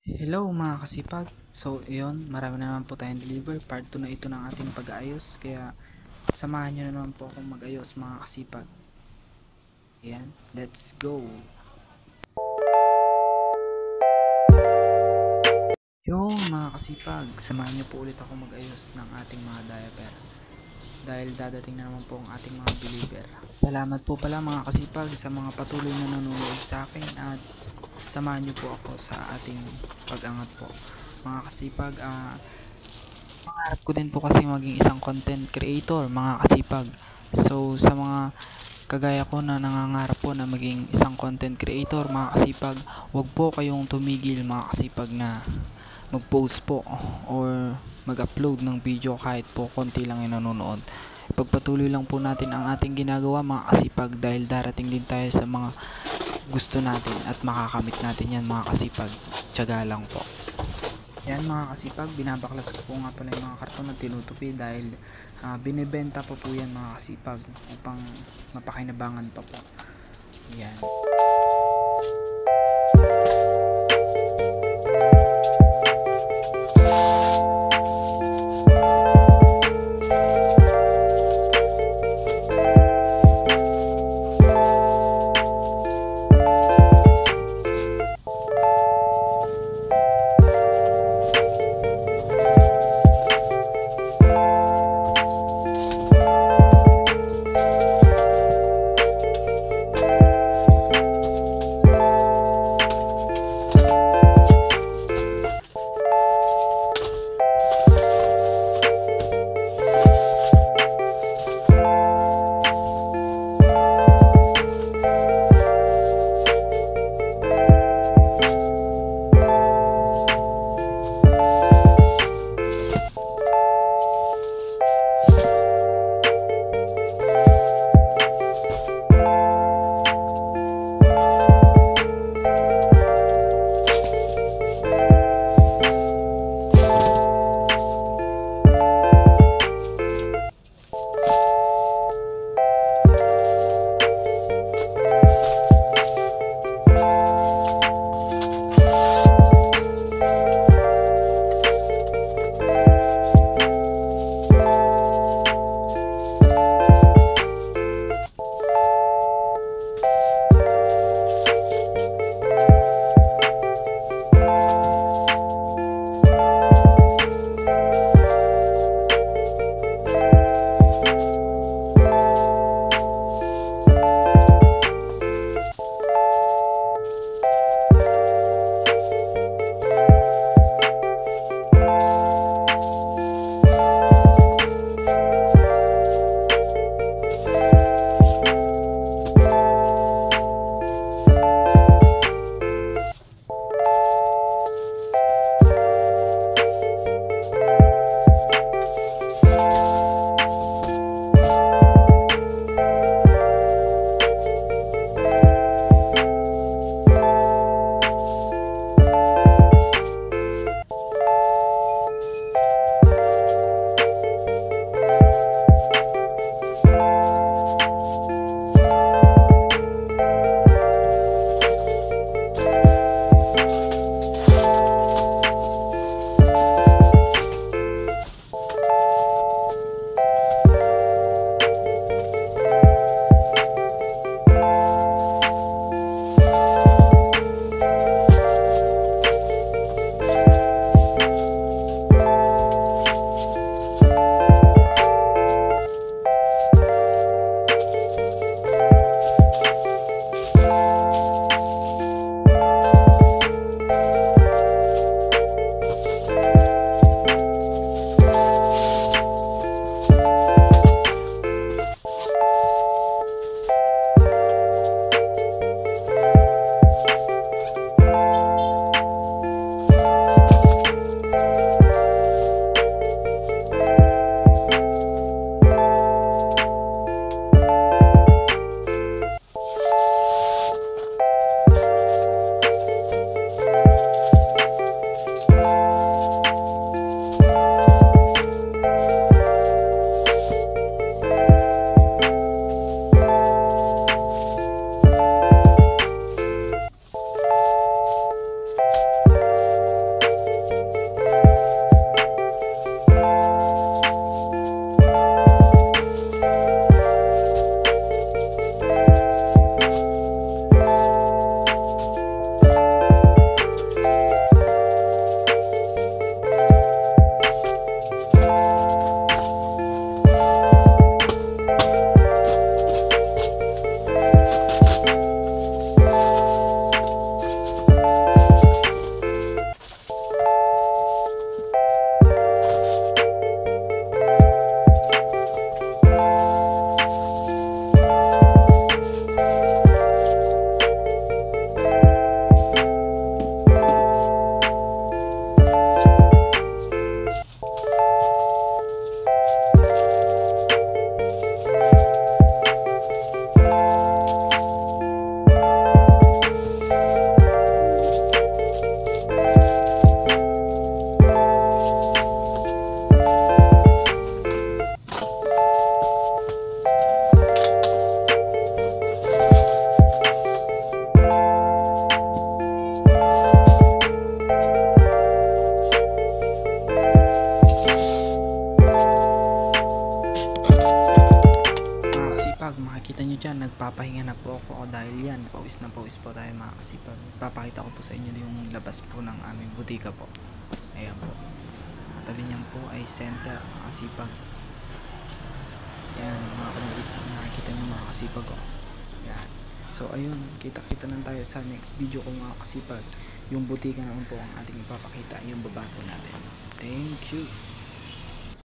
Hello mga kasipag. So, iyon, marami na naman po tayong deliver. Part 2 na ito ng ating pag-aayos. Kaya, samahan nyo na naman po akong mag-ayos mga kasipag. Ayan, let's go! Yo mga kasipag, samahan nyo po ulit ako mag-ayos ng ating mga diaper. Dahil dadating na naman po ang ating mga deliver. Salamat po pala mga kasipag sa mga patuloy na nanonood sa akin at samahan nyo po ako sa ating pag-angat po. Mga kasipag, pangarap ko din po kasi maging isang content creator mga kasipag. So sa mga kagaya ko na nangangarap po na maging isang content creator mga kasipag, wag po kayong tumigil mga kasipag na mag-post po or mag-upload ng video kahit po konti lang yung nanonood. Pagpatuloy lang po natin ang ating ginagawa mga kasipag dahil darating din tayo sa mga gusto natin at makakamit natin yan mga kasipag. Tiyaga lang po. Yan mga kasipag, binabaklas ko po nga pala yung mga karton na tinutupi dahil binibenta pa po yan mga kasipag upang mapakinabangan pa po. Yan. nagpapahinga na po ako dahil yan, pawis na pawis po tayo mga kasipag. Papakita ko po sa inyo yung labas po ng aming butika po. Ayan po, tabi niyan po ay center mga kasipag. Yan mga kanilip, nakikita nyo mga kasipag ko. Yan. So ayun, kita-kita lang tayo sa next video ko mga kasipag. Yung butika naman po ang ating ipapakita, yung baba po natin. Thank you.